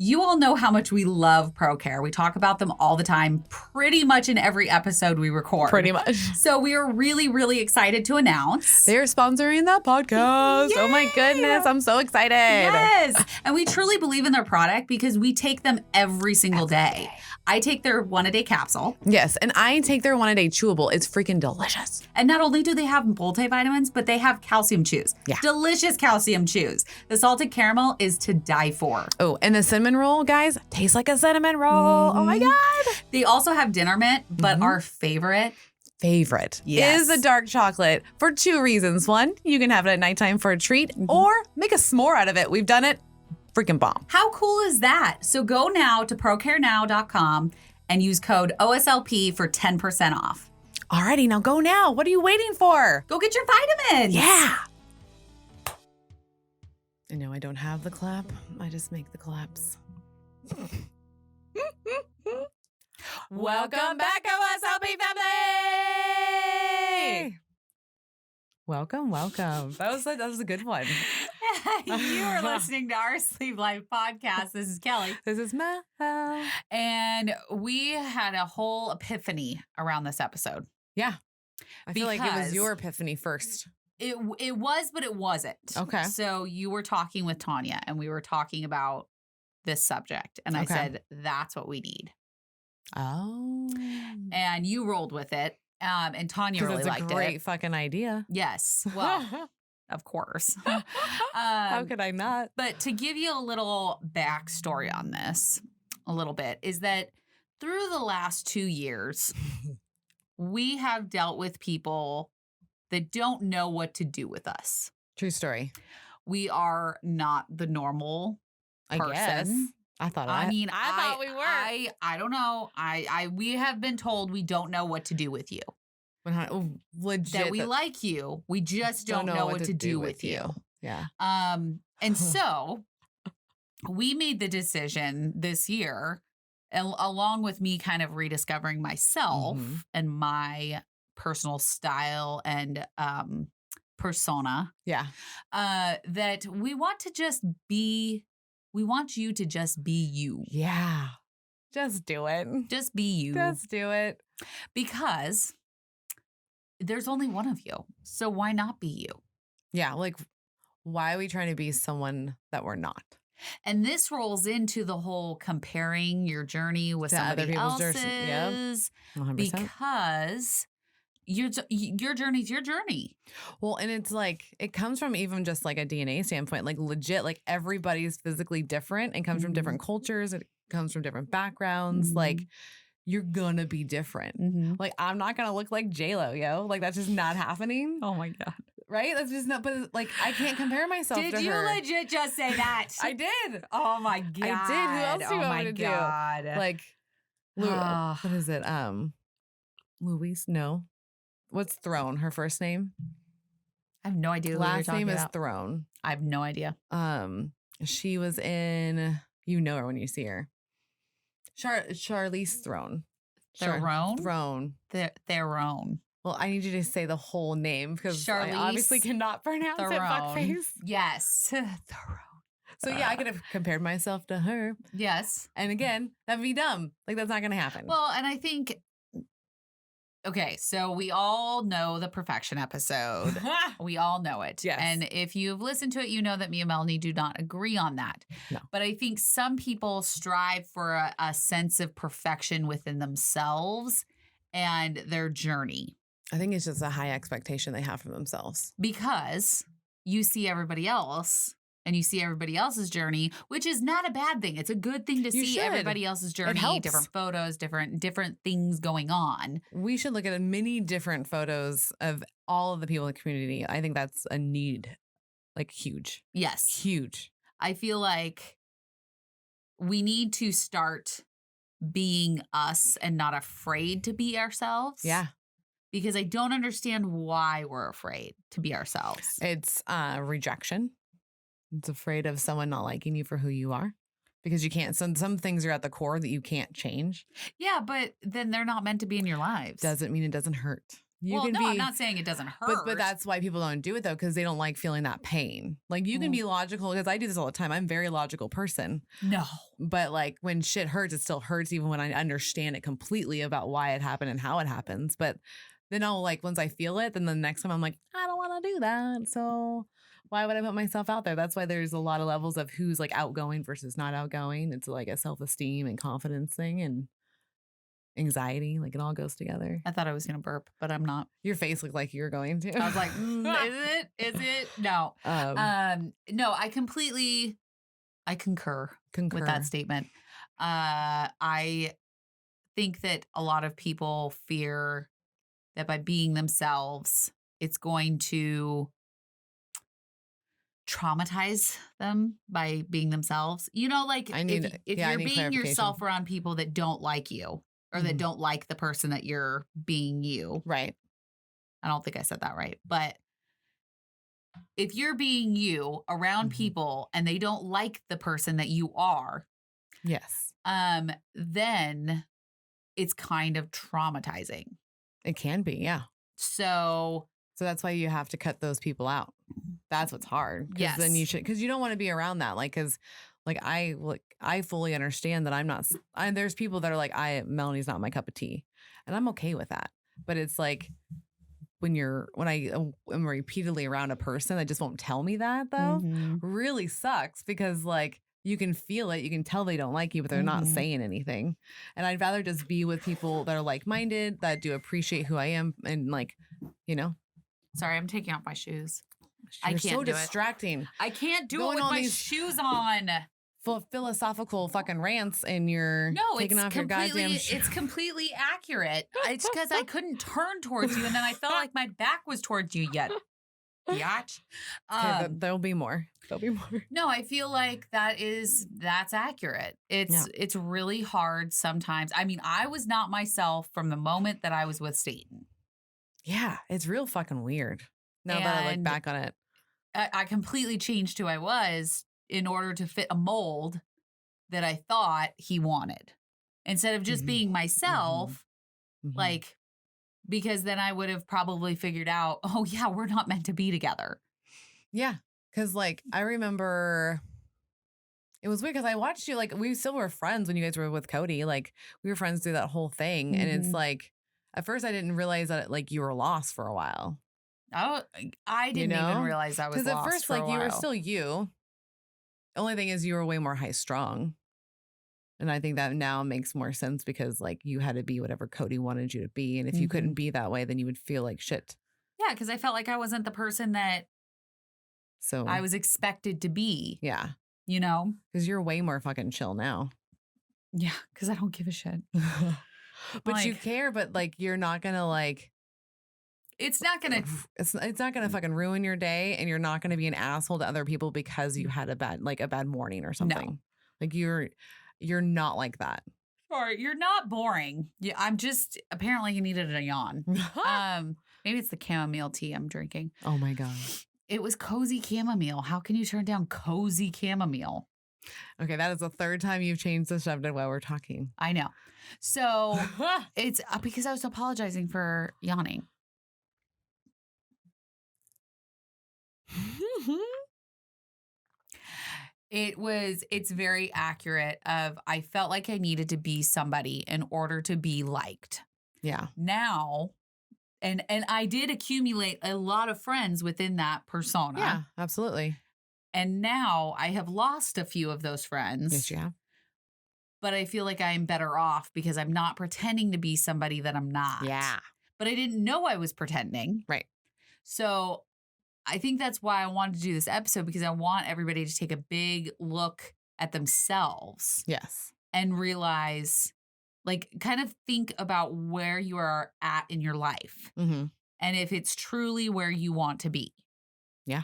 You all know how much we love ProCare. We talk about them all the time, pretty much in every episode we record. Pretty much. So we are really, really excited to announce. They're sponsoring the podcast. Yay! Oh my goodness. I'm so excited. Yes. And we truly believe in their product because we take them every single day. I take their one-a-day capsule. Yes. And I take their one-a-day chewable. It's freaking delicious. And not only do they have multivitamins, but they have calcium chews. Yeah. Delicious calcium chews. The salted caramel is to die for. Oh, and the cinnamon roll, guys, tastes like a cinnamon roll. Oh my God. They also have dinner mint, but our favorite is the dark chocolate for 2 reasons. 1, you can have it at nighttime for a treat or make a s'more out of it. We've done it. Freaking bomb. How cool is that? So go now to procarenow.com and use code OSLP for 10% off. Alrighty, now go now. What are you waiting for? Go get your vitamins. Yeah. I know I don't have the clap. I just make the claps. Welcome back, OSLP family! Welcome. That was a good one. You are listening to our Sleep Life podcast. This is Kelly. This is Mel. And we had a whole epiphany around this episode. Yeah. I feel like it was your epiphany first. It was, but it wasn't. Okay. So you were talking with Tanya and we were talking about this subject. And I said, that's what we need. Oh. And you rolled with it. And Tanya really liked it. It's a great fucking idea. Yes. Well, of course. How could I not? But to give you a little backstory on this, a little bit, is that through the last 2 years, we have dealt with people that don't know what to do with us. True story. We are not the normal person. I guess. I thought I thought we were. I don't know. We have been told we don't know what to do with you. Legit. That we like you. We just don't know what to do with you. Yeah. And so we made the decision this year, along with me kind of rediscovering myself and my personal style and persona. Yeah. That we want to just be. We want you to just be you. Yeah. Just do it. Just be you. Just do it. Because there's only one of you. So why not be you? Yeah. Like, why are we trying to be someone that we're not? And this rolls into the whole comparing your journey with somebody else's. Yep. 100%. Because your journey's your journey. Well, and it's like, it comes from even just like a DNA standpoint, like legit, like everybody's physically different and comes from different cultures. It comes from different backgrounds. Like, you're gonna be different. Like, I'm not gonna look like J-Lo, yo. Like, that's just not happening. Oh my God. Right? That's just not, but like, I can't compare myself to her. Did you legit just say that? I did. Oh my God. I did. Who else do you want me to do? Like, what is it? Luis? No. What's Throne? Her first name? I have no idea. Last name is Throne. I have no idea. She was in, you know her when you see her. Charlize Theron. Throne? Throne. Theron. Well, I need you to say the whole name because I obviously cannot pronounce it, fuckface. Yes. Theron. So yeah, I could have compared myself to her. Yes. And again, that'd be dumb. Like, that's not going to happen. Well, and I think, okay, so we all know the perfection episode. We all know it. Yes. And if you've listened to it, you know that me and Melanie do not agree on that. No. But I think some people strive for a sense of perfection within themselves and their journey. I think it's just a high expectation they have for themselves. Because you see everybody else and you see everybody else's journey, which is not a bad thing. It's a good thing to see everybody else's journey, different photos, different things going on. We should look at many different photos of all of the people in the community. I think that's a need, like, huge. Yes. Huge. I feel like we need to start being us and not afraid to be ourselves. Yeah. Because I don't understand why we're afraid to be ourselves. It's rejection. It's afraid of someone not liking you for who you are. Because you can't, some things are at the core that you can't change. Yeah, but then they're not meant to be in your lives. Doesn't mean it doesn't hurt. I'm not saying it doesn't hurt. But that's why people don't do it though, because they don't like feeling that pain. Like you can be logical, because I do this all the time. I'm a very logical person. No. But like when shit hurts, it still hurts even when I understand it completely about why it happened and how it happens. But then I'll like, once I feel it, then the next time I'm like, I don't want to do that. So why would I put myself out there? That's why there's a lot of levels of who's like outgoing versus not outgoing. It's like a self-esteem and confidence thing and anxiety. Like it all goes together. I thought I was going to burp, but I'm not. Your face looked like you were going to. I was like, is it? No. No, I concur with that statement. I think that a lot of people fear that by being themselves, it's going to traumatize them by being themselves. You know, like if you're being yourself around people that don't like you or that don't like the person that you're being you. Right. I don't think I said that right. But if you're being you around people and they don't like the person that you are. Yes. Then it's kind of traumatizing. It can be. Yeah. So that's why you have to cut those people out. That's what's hard. Yes. Then you should, because you don't want to be around that. Like, because I fully understand that I'm not. There's people that are like, Melanie's not my cup of tea, and I'm okay with that. But it's like when I am repeatedly around a person that just won't tell me that though, really sucks, because like you can feel it, you can tell they don't like you, but they're not saying anything. And I'd rather just be with people that are like-minded, that do appreciate who I am, and like, you know. Sorry, I'm taking off my shoes. You're so distracting. I can't do it with my shoes on. Philosophical fucking rants, and you're taking off your goddamn shoes. It's completely accurate. It's because I couldn't turn towards you, and then I felt like my back was towards you yet. Yacht. There'll be more. No, I feel like that's accurate. It's really hard sometimes. I mean, I was not myself from the moment that I was with Satan. Yeah, it's real fucking weird. Now that I look back on it. I completely changed who I was in order to fit a mold that I thought he wanted. Instead of just being myself, like, because then I would have probably figured out, oh yeah, we're not meant to be together. Yeah. Because like, I remember it was weird because I watched you, like, we still were friends when you guys were with Cody. Like, we were friends through that whole thing. And it's like, at first I didn't realize that like you were lost for a while. I didn't even realize I was lost. Because at first, like, you were still you. The only thing is you were way more high strung. And I think that now makes more sense because like you had to be whatever Cody wanted you to be. And if you couldn't be that way, then you would feel like shit. Yeah, because I felt like I wasn't the person that I was expected to be. Yeah. You know? Because you're way more fucking chill now. Yeah, because I don't give a shit. But like, you care, but like you're not gonna like it's not gonna fucking ruin your day, and you're not gonna be an asshole to other people because you had a bad morning or something. No. Like you're not like that. Sorry, you're not boring. Yeah, I'm just apparently you needed a yawn. Maybe it's the chamomile tea I'm drinking. Oh my God. It was cozy chamomile. How can you turn down cozy chamomile? Okay, that is the third time you've changed the subject while we're talking. I know. So it's because I was apologizing for yawning. It's very accurate I felt like I needed to be somebody in order to be liked. Yeah. Now, and I did accumulate a lot of friends within that persona. Yeah, absolutely. And now I have lost a few of those friends. Yes, you have. But I feel like I'm better off because I'm not pretending to be somebody that I'm not. Yeah. But I didn't know I was pretending. Right. So I think that's why I wanted to do this episode, because I want everybody to take a big look at themselves. Yes. And realize, like, kind of think about where you are at in your life. Mm-hmm. And if it's truly where you want to be. Yeah.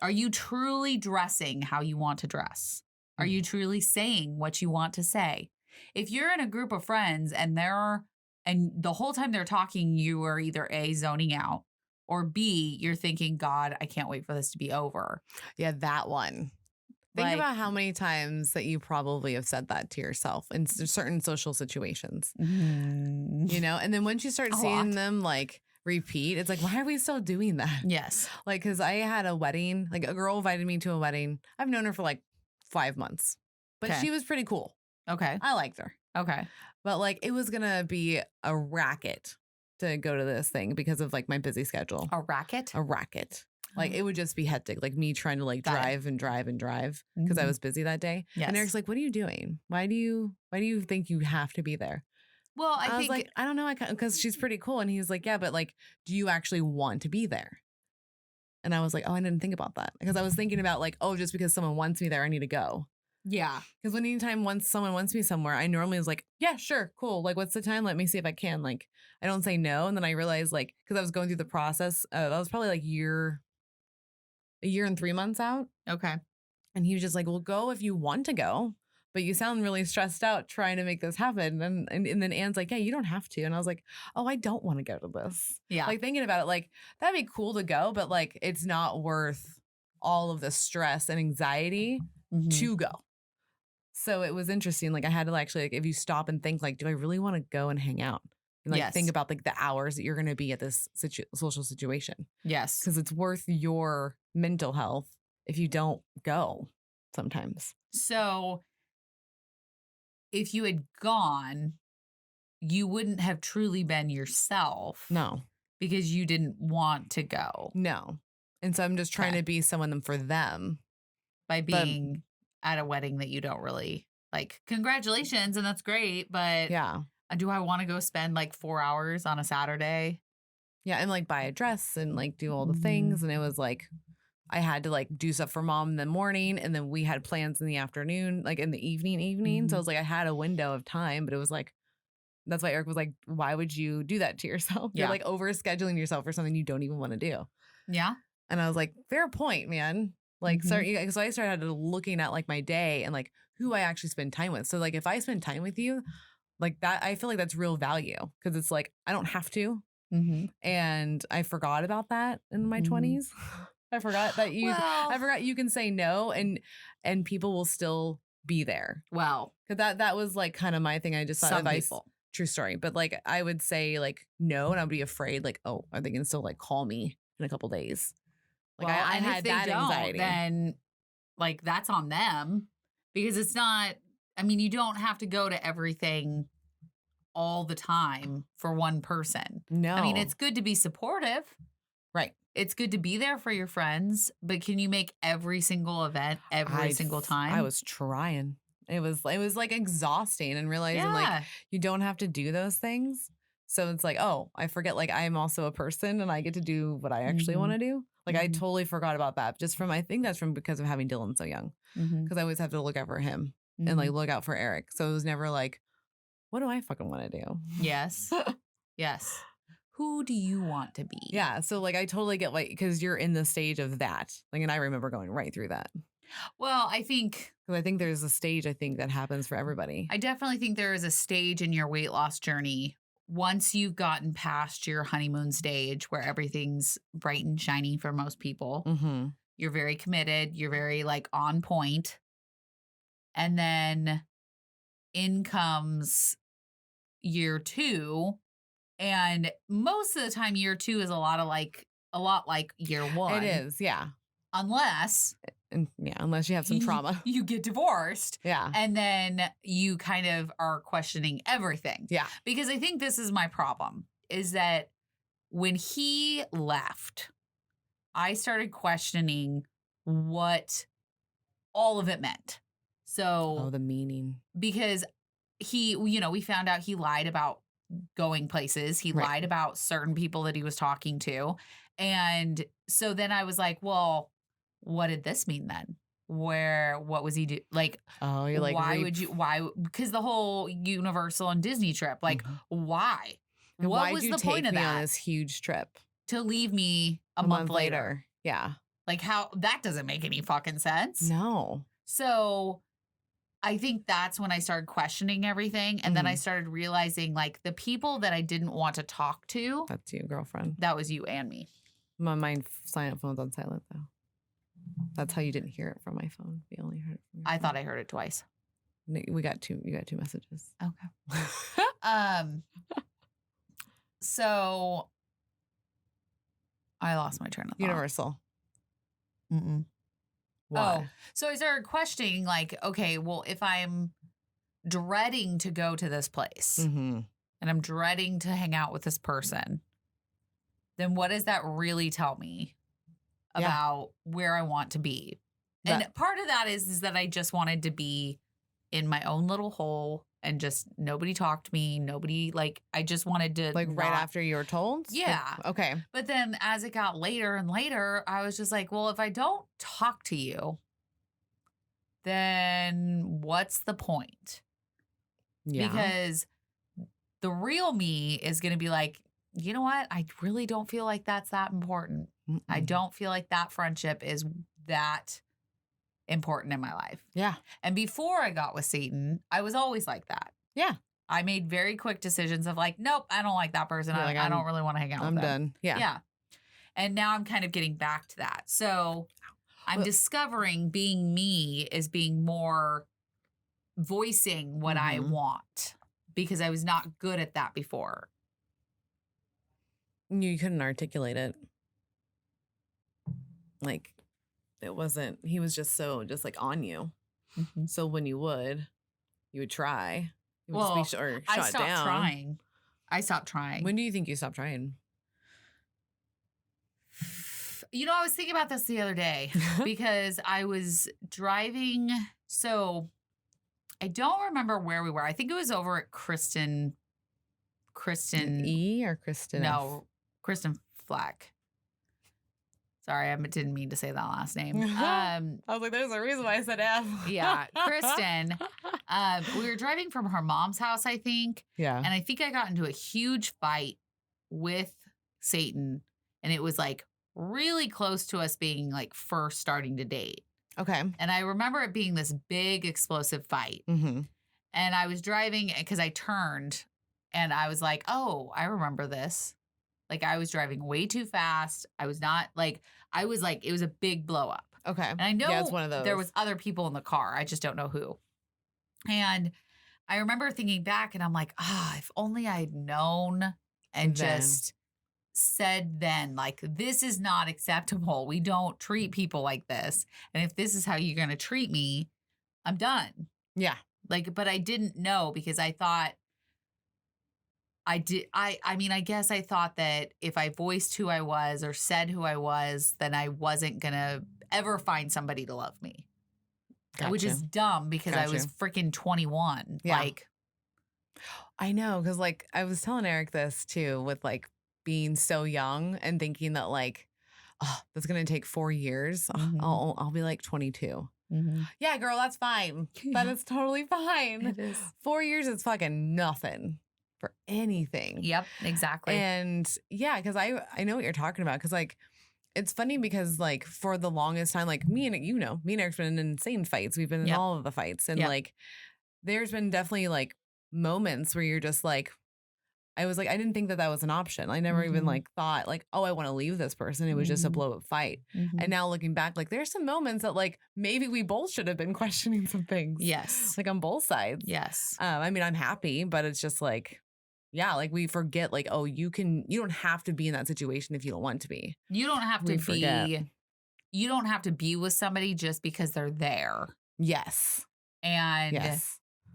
Are you truly dressing how you want to dress? Are you truly saying what you want to say? If you're in a group of friends and the whole time they're talking, you are either A, zoning out, or B, you're thinking, God, I can't wait for this to be over. Yeah, that one. Think about how many times that you probably have said that to yourself in certain social situations, you know? And then once you start seeing them like repeat. It's like, why are we still doing that? Yes. Like, because I had a wedding, like a girl invited me to a wedding. I've known her for like 5 months, but Okay. she was pretty cool. Okay. I liked her. Okay. But like, it was going to be a racket to go to this thing because of like my busy schedule. A racket? A racket. Like, it would just be hectic. Like me trying to like drive because I was busy that day. Yes. And Eric's like, what are you doing? Why do you think you have to be there? Well, I was think like, I don't know. Because she's pretty cool. And he's like, yeah, but like, do you actually want to be there? And I was like, oh, I didn't think about that. Because I was thinking about like, oh, just because someone wants me there, I need to go. yeah. Because anytime someone wants me somewhere, I normally was like, yeah, sure, cool. Like, what's the time? Let me see if I can. Like, I don't say no. And then I realized like, because I was going through the process, that was probably like a year and 3 months out. Okay. And he was just like, well, go if you want to go. But you sound really stressed out trying to make this happen. And then Anne's like, yeah, you don't have to. And I was like, oh, I don't want to go to this. Yeah. Like thinking about it, like that'd be cool to go, but like it's not worth all of the stress and anxiety to go. So it was interesting. Like I had to actually, like, if you stop and think, like, do I really want to go and hang out? And like think about like the hours that you're going to be at this social situation. Yes. Because it's worth your mental health if you don't go sometimes. So if you had gone, you wouldn't have truly been yourself. No. Because you didn't want to go. No. And so I'm just trying to be someone for them. By being at a wedding that you don't really like. Congratulations, and that's great. But yeah. Do I want to go spend like 4 hours on a Saturday? Yeah. And like buy a dress and like do all the things. And it was like, I had to like do stuff for mom in the morning. And then we had plans in the afternoon, like in the evening. So I was like, I had a window of time, but it was like, that's why Eric was like, why would you do that to yourself? You're like over scheduling yourself for something you don't even want to do. Yeah. And I was like, fair point, man. Like, so I started looking at like my day and like who I actually spend time with. So like, if I spend time with you like that, I feel like that's real value because it's like, I don't have to. And I forgot about that in my 20s. I forgot that I forgot you can say no and people will still be there. Wow. Cause that was like kind of my thing. I just thought some people. True story. But like, I would say like, no. And I'd be afraid like, oh, are they going to still like call me in a couple days? Like I had if they that anxiety. Then like that's on them because it's not, I mean, you don't have to go to everything all the time for one person. No. I mean, it's good to be supportive. Right. It's good to be there for your friends, but can you make every single event every single time? I was trying. It was like exhausting and realizing like you don't have to do those things. So it's like, oh, I forget like I'm also a person and I get to do what I actually want to do. Like I totally forgot about that just from, I think that's from because of having Dylan so young because I always have to look out for him and like look out for Eric. So it was never like, what do I fucking want to do? Yes. Yes. Who do you want to be? Yeah. So like, I totally get like, because you're in the stage of that. Like, and I remember going right through that. Well, I think there's a stage that happens for everybody. I definitely think there is a stage in your weight loss journey once you've gotten past your honeymoon stage where everything's bright and shiny for most people. You're very committed. You're very like on point. And then in comes year 2. And most of the time, year 2 is a lot like year 1. It is. Yeah. Unless you have some trauma. You get divorced. Yeah. And then you kind of are questioning everything. Yeah. Because I think this is my problem, is that when he left, I started questioning what all of it meant. So the meaning. Because we found out he lied about going places. He lied about certain people that he was talking to. And so then I was like, well, what did this mean then? What was he do? Like, oh, you're like, why? Because the whole Universal and Disney trip, like, why? What was the point of that? On this huge trip to leave me a month later. Yeah. Like how that doesn't make any fucking sense. No. So I think that's when I started questioning everything. And then I started realizing like the people that I didn't want to talk to. That's you, girlfriend. That was you and me. My silent phone's on silent though. That's how you didn't hear it from my phone. You only heard it from your phone. Thought I heard it twice. We got two. You got 2 messages. Okay. So I lost my train of thought. Universal. Mm-mm. Why? Oh, so I started questioning, like, okay, well, if I'm dreading to go to this place Mm-hmm. and I'm dreading to hang out with this person, then what does that really tell me Yeah. about where I want to be? And part of that is that I just wanted to be in my own little hole and just nobody talked to me. Nobody, like, I just wanted to. Like right after you were told? Yeah. Like, okay. But then as it got later and later, I was just like, well, if I don't talk to you, then what's the point? Yeah. Because the real me is going to be like, you know what? I really don't feel like that's that important. I don't feel like that friendship is that important in my life. Yeah. And before I got with Satan, I was always like that. Yeah. I made very quick decisions of like, nope, I don't like that person. I don't really want to hang out with them. I'm done. Yeah. Yeah. And now I'm kind of getting back to that. So I'm discovering being me is being more voicing what I want because I was not good at that before. You couldn't articulate it. Like, it wasn't, he was just so, just like on you. Mm-hmm. So when you would try. You would Well, just be or I shot stopped down. trying. I stopped trying. When do you think you stopped trying? You know, I was thinking about this the other day because I was driving. So I don't remember where we were. I think it was over at Kristen E or Kristen? No, Kristen Flack. Sorry, I didn't mean to say that last name. I was like, there's a reason why I said F. Yeah, Kristen. We were driving from her mom's house, I think. Yeah. And I think I got into a huge fight with Satan. And it was like really close to us being like first starting to date. Okay. And I remember it being this big explosive fight. Mm-hmm. And I was driving because I turned and I was like, oh, I remember this. Like I was driving way too fast. I was not like, I was like, it was a big blow up. Okay. And I know it's one of those. there was other people in the car. I just don't know who. And I remember thinking back and I'm like, if only I'd known and just said then, like, this is not acceptable. We don't treat people like this. And if this is how you're going to treat me, I'm done. Yeah. Like, but I didn't know because I thought I guess I thought that if I voiced who I was or said who I was, then I wasn't going to ever find somebody to love me. Gotcha. Which is dumb because I was freaking 21. Yeah. Like, I know. Cause like I was telling Eric this too with like being so young and thinking that like, oh, that's going to take 4 years. Mm-hmm. I'll be like 22. Mm-hmm. Yeah, girl, that's fine. That is totally fine. It is. 4 years is fucking nothing for anything. Yep, exactly. And yeah, because I know what you're talking about. Because like, it's funny because like for the longest time, like me and Eric's been in insane fights. We've been in all of the fights. And like, there's been definitely like moments where you're just like, I was like, I didn't think that was an option. I never even like thought like, oh, I want to leave this person. It was just a blow up fight. And now looking back, like there's some moments that like maybe we both should have been questioning some things. Yes. Like on both sides. Yes. I mean, I'm happy, but it's just like, yeah, like we forget like, oh, you don't have to be in that situation if you don't want to be. You don't have to be, you don't have to be with somebody just because they're there. Yes. And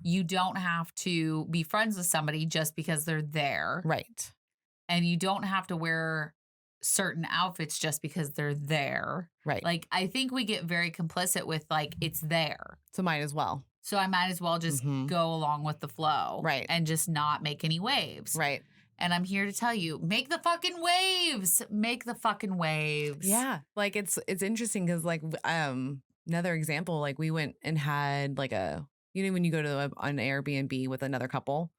you don't have to be friends with somebody just because they're there. Right. And you don't have to wear certain outfits just because they're there. Right. Like, I think we get very complicit with like, it's there. So might as well. So I might as well just go along with the flow. Right. And just not make any waves. Right. And I'm here to tell you, make the fucking waves. Make the fucking waves. Yeah. Like it's interesting because like another example, like we went and had like when you go to an Airbnb with another couple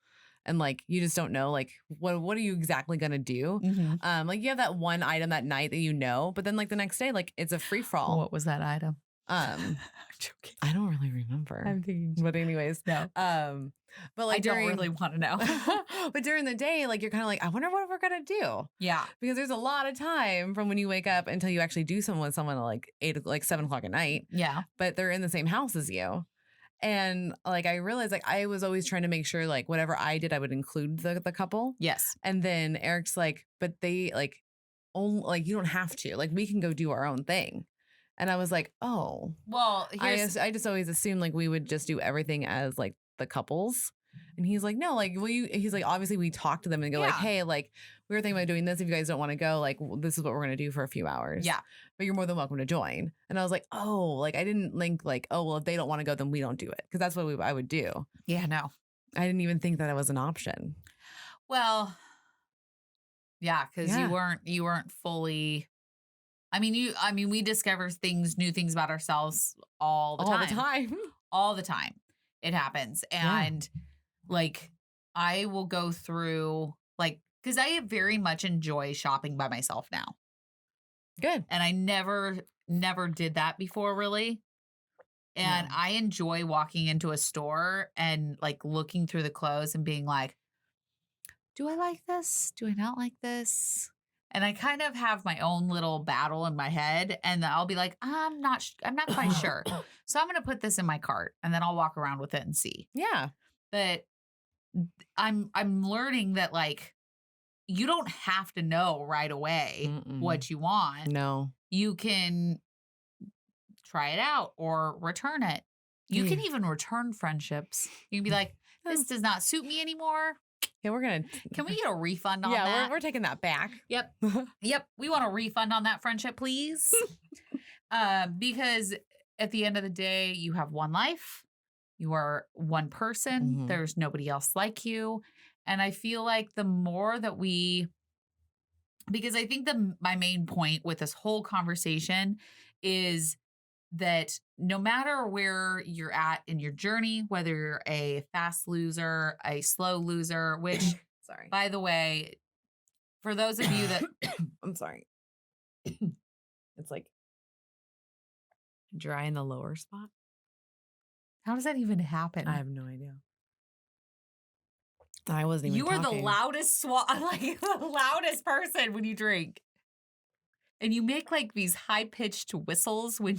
and like you just don't know like what are you exactly gonna do? Like you have that one item that night that but then like the next day like it's a free for all. What was that item? I'm joking. I don't really remember. I'm thinking. But anyways, no. But like I don't really want to know. But during the day, like you're kind of like, I wonder what we're gonna do. Yeah. Because there's a lot of time from when you wake up until you actually do something with someone at like 7 o'clock at night. Yeah. But they're in the same house as you. And like I realized like I was always trying to make sure like whatever I did, I would include the couple. Yes. And then Eric's like, but they like like, you don't have to. Like, we can go do our own thing. And I was like, oh. Well, I just always assumed like we would just do everything as like the couples. And he's like, no, like, he's like, obviously we talk to them and go like, hey, like, we were thinking about doing this. If you guys don't want to go, like, this is what we're going to do for a few hours. Yeah. But you're more than welcome to join. And I was like, oh, like, I didn't link like, oh, well, if they don't want to go, then we don't do it. Because that's what I would do. Yeah, no. I didn't even think that it was an option. Well, yeah, because you weren't fully. I mean, we discover new things about ourselves all the time. All the time. It happens. And like, I will go through like, because I very much enjoy shopping by myself now. Good. And I never did that before, really. And I enjoy walking into a store and like looking through the clothes and being like, do I like this? Do I not like this? And I kind of have my own little battle in my head, and I'll be like, I'm not quite sure. So I'm going to put this in my cart, and then I'll walk around with it and see. Yeah. But I'm learning that like, you don't have to know right away what you want. No. You can try it out or return it. You can even return friendships. You can be like, this does not suit me anymore. Yeah, Can we get a refund on that? Yeah, we're taking that back. Yep. Yep. We want a refund on that friendship, please. Because at the end of the day, you have one life. You are one person. There's nobody else like you. And I feel like the more that because I think my main point with this whole conversation is that no matter where you're at in your journey, whether you're a fast loser, a slow loser, which, sorry, by the way, for those of you that, I'm sorry, it's like dry in the lower spot. How does that even happen? I have no idea. I wasn't even You are the loudest like the loudest person when you drink. And you make like these high pitched whistles when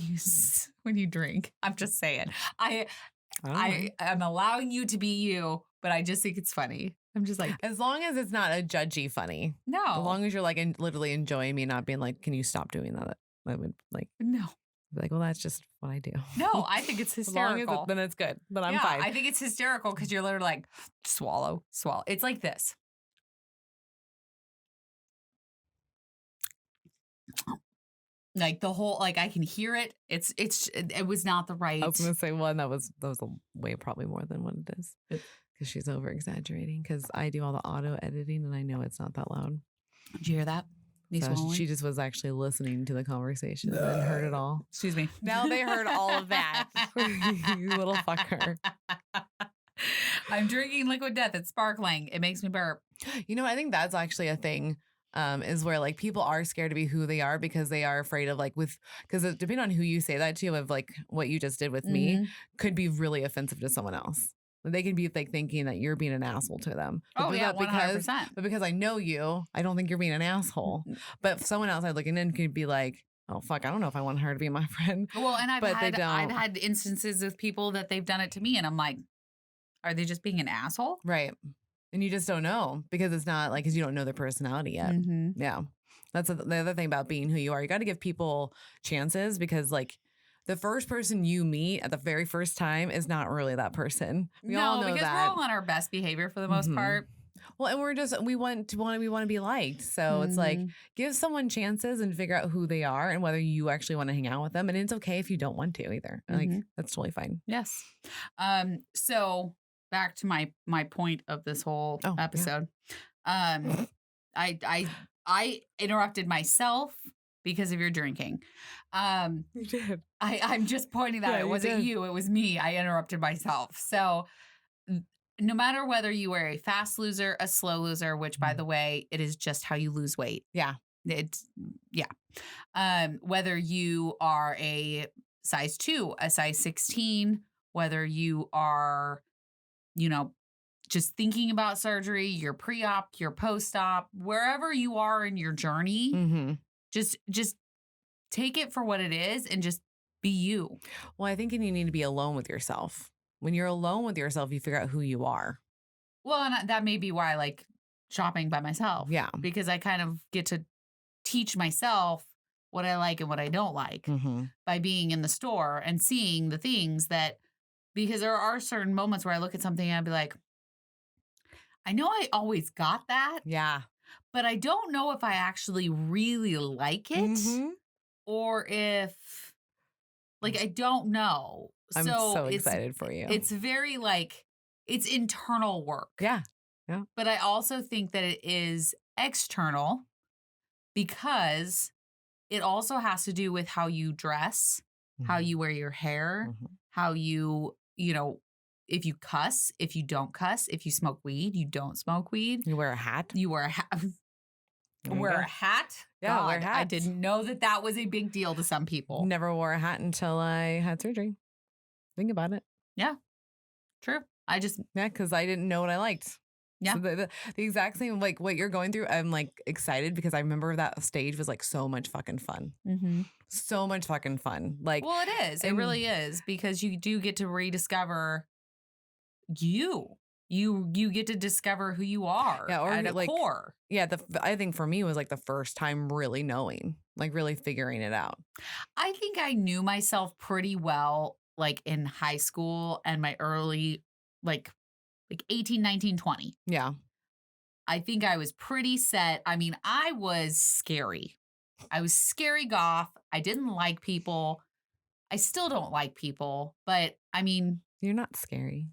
you drink. I'm just saying. I am allowing you to be you, but I just think it's funny. I'm just like, as long as it's not a judgy funny. No. As long as you're like literally enjoying me, not being like, can you stop doing that? I would like no. Be like, well, that's just what I do. No, I think it's hysterical. Then it's good. Then I'm fine. I think it's hysterical because you're literally like, swallow. It's like this. Like the whole, like I can hear it. It was not the right. I was gonna say one that was way probably more than what it is because she's over exaggerating. Because I do all the auto editing and I know it's not that loud. Did you hear that? So she just was actually listening to the conversation and heard it all. Excuse me. Now they heard all of that. You little fucker. I'm drinking liquid death. It's sparkling. It makes me burp. You know, I think that's actually a thing. Is where like people are scared to be who they are because they are afraid of like because depending on who you say that to, of like what you just did with me could be really offensive to someone else. They can be like thinking that you're being an asshole to them. But 100%. But because I know you, I don't think you're being an asshole. But someone outside looking in could be like, oh fuck, I don't know if I want her to be my friend. Well, and I've had instances of people that they've done it to me, and I'm like, are they just being an asshole? Right. And you just don't know because it's not like, because you don't know their personality yet. Yeah. That's the other thing about being who you are. You got to give people chances because like the first person you meet at the very first time is not really that person. We all know because that. we're all on our best behavior for the most part. Well, and we want to be liked. So it's like, give someone chances and figure out who they are and whether you actually want to hang out with them. And it's okay if you don't want to either. Like, that's totally fine. Yes. So back to my point of this whole episode. Yeah. I interrupted myself because of your drinking. You did. I'm just pointing that out. It wasn't you. It was me. I interrupted myself. So no matter whether you are a fast loser, a slow loser, which by the way, it is just how you lose weight. Yeah. Whether you are a size 2, a size 16, whether you are, just thinking about surgery, your pre-op, your post-op, wherever you are in your journey, just take it for what it is and just be you. Well, I think you need to be alone with yourself. When you're alone with yourself, you figure out who you are. Well, and that may be why I like shopping by myself. Yeah. Because I kind of get to teach myself what I like and what I don't like by being in the store and seeing the things that, because there are certain moments where I look at something and I'd be like, I know I always got that. Yeah. But I don't know if I actually really like it or if, like, I don't know. I'm So so excited for you. It's very like, it's internal work. Yeah. Yeah. But I also think that it is external because it also has to do with how you dress, how you wear your hair, how you know, if you cuss, if you don't cuss, if you smoke weed, you don't smoke weed. You wear a hat. You wear a hat. Wear a hat? Yeah, God, wear hats. I didn't know that that was a big deal to some people. Never wore a hat until I had surgery. Think about it. Yeah, true. Yeah, because I didn't know what I liked. Yeah. So the exact same, like what you're going through, I'm like excited because I remember that stage was like so much fucking fun. So much fucking fun. Like, well, it is. It really is, because you do get to rediscover you. You get to discover who you are at a core. Yeah, I think for me it was like the first time really knowing, like really figuring it out. I think I knew myself pretty well, like in high school and my early, like 18, 19, 20. Yeah. I think I was pretty set. I mean, I was scary. I was scary goth. I didn't like people. I still don't like people, but I mean. You're not scary.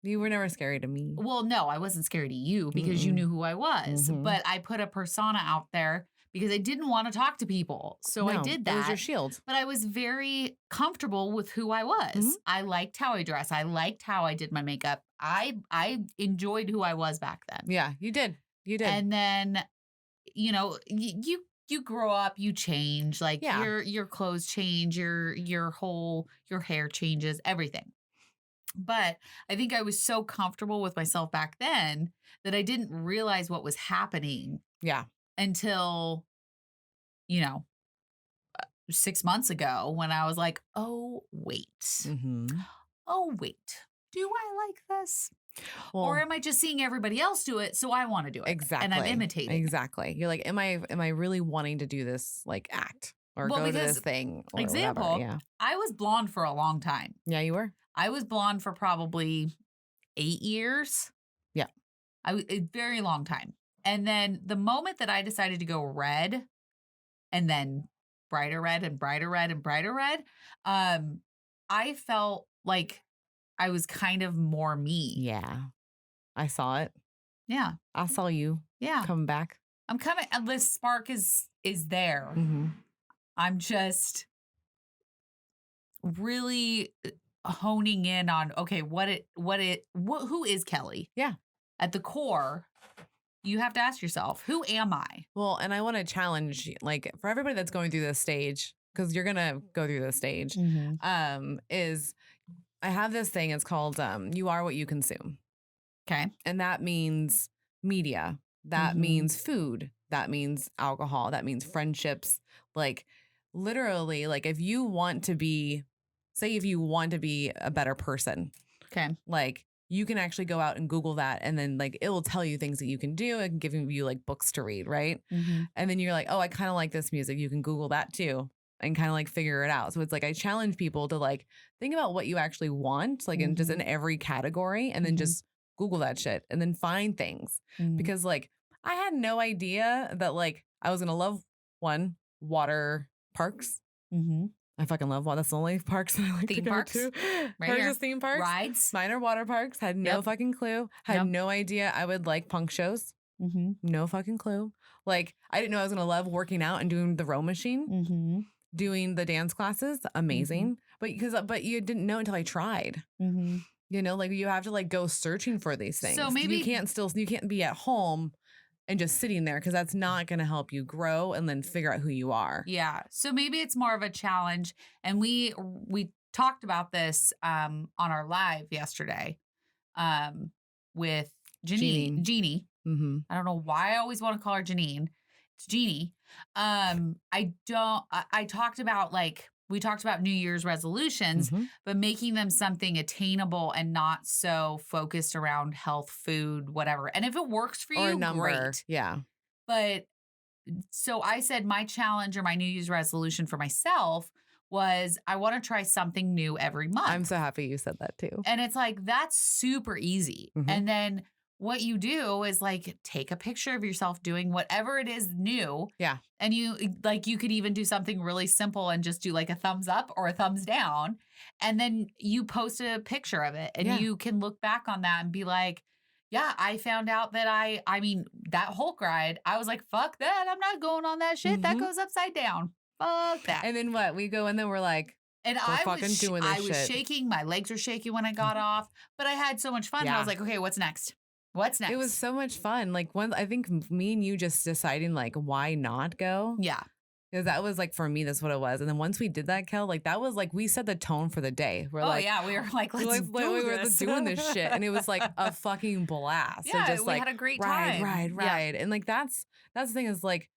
You were never scary to me. Well, no, I wasn't scary to you because you knew who I was. But I put a persona out there because I didn't want to talk to people. So I did that. It was your shield. But I was very comfortable with who I was. I liked how I dressed. I liked how I did my makeup. I enjoyed who I was back then. Yeah, you did. You did. And then, you know, you grow up, you change. Like your clothes change, your hair changes, everything. But I think I was so comfortable with myself back then that I didn't realize what was happening. Yeah. Until, 6 months ago when I was like, oh, wait. Oh, wait. Do I like this? Well, or am I just seeing everybody else do it, so I want to do it? Exactly. And I'm imitating. Exactly. You're like, am I really wanting to do this like act or go to this thing? Or example, whatever. Yeah. I was blonde for a long time. Yeah, you were. I was blonde for probably 8 years. Yeah. A very long time. And then the moment that I decided to go red and then brighter red and brighter red and brighter red, I felt like I was kind of more me. Yeah. I saw it. Yeah. I saw you. Yeah. Come back. I'm coming. This spark is there. I'm just really honing in on, okay, who is Kelly? Yeah. At the core, you have to ask yourself, who am I? Well, and I want to challenge, like, for everybody that's going through this stage, because you're going to go through this stage, is I have this thing. It's called you are what you consume. Okay. And that means media. That means food. That means alcohol. That means friendships. Like, literally, like, if you want to be a better person. Okay. Like, you can actually go out and Google that, and then like it will tell you things that you can do. It can give you like books to read, right? And then you're like, oh, I kind of like this music. You can Google that too and kind of like figure it out. So it's like I challenge people to like think about what you actually want, like in just in every category, and then just Google that shit and then find things. Because like I had no idea that like I was gonna love water parks. I fucking love water. That's the only parks that I like theme to go parks. to. Right here. Theme parks. Rides. Mine are water parks. Had no fucking clue. Had no idea I would like punk shows. No fucking clue. Like, I didn't know I was going to love working out and doing the row machine. Doing the dance classes. Amazing. But you didn't know until I tried. You know, like you have to like go searching for these things. So maybe you can't be at home and just sitting there, because that's not going to help you grow and then figure out who you are. Yeah. So maybe it's more of a challenge. And we talked about this on our live yesterday with Jeannie. I don't know why I always want to call her Janine. It's Jeannie. I talked about we talked about New Year's resolutions, but making them something attainable and not so focused around health, food, whatever. And if it works for you, or a number. great. Yeah. But so I said my challenge or my New Year's resolution for myself was I want to try something new every month. I'm so happy you said that too. And it's like, that's super easy. Mhm. And then what you do is like take a picture of yourself doing whatever it is new. Yeah. And you could even do something really simple and just do like a thumbs up or a thumbs down. And then you post a picture of it and you can look back on that and be like, yeah, I found out that I mean, that Hulk ride, I was like, fuck that. I'm not going on that shit. That goes upside down. Fuck that. And then what? We go in there, we're like, and we're fucking doing this I was shit. shaking. My legs were shaking when I got off, but I had so much fun. I was like, okay, what's next? What's next? It was so much fun. Like I think me and you just deciding like, why not go? Yeah. Because that was like, for me, that's what it was. And then once we did that, Kel, like that was like, we set the tone for the day. We're like, yeah, we were like, we were doing this shit. And it was like a fucking blast. Yeah, so just we like, had a great time. Ride. Yeah. And like, that's the thing is like,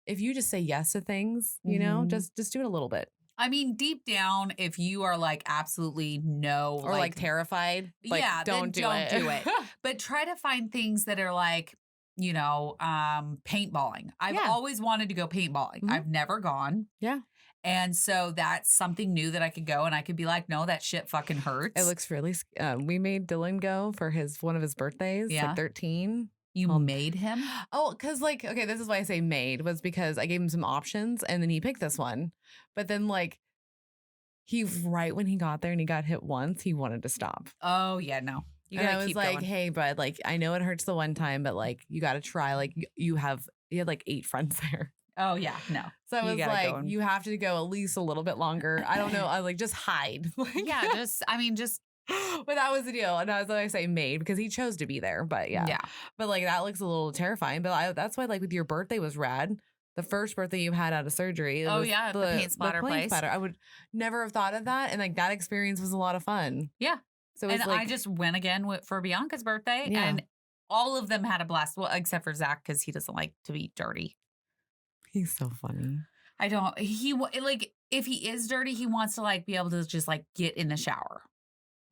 if you just say yes to things, you know, just do it a little bit. I mean, deep down, if you are like absolutely no, or like terrified, like, don't do it. But try to find things that are like, you know, paintballing. I've always wanted to go paintballing. I've never gone. Yeah. And so that's something new that I could go and I could be like, no, that shit fucking hurts. It looks really, we made Dylan go for one of his birthdays, like 13. You made him? Oh, because like, okay, this is why I say made, was because I gave him some options and then he picked this one. But then like, right when he got there and he got hit once, he wanted to stop. Oh, yeah, no. You and I was like, going. Hey, bud, like, I know it hurts the one time, but like, you got to try. Like, you had like 8 friends there. Oh, yeah, no. So I was like, you have to go at least a little bit longer. I don't know. I like, just hide. Yeah, just. But that was the deal. And that's why I say made, because he chose to be there. But yeah. But like, that looks a little terrifying. But that's why, like, with your birthday was rad. The first birthday you had out of surgery. The paint splatter place. I would never have thought of that. And like, that experience was a lot of fun. Yeah. So and I just went again for Bianca's birthday. Yeah. And all of them had a blast. Well, except for Zach, because he doesn't like to be dirty. He's so funny. If he is dirty, he wants to like be able to just like get in the shower.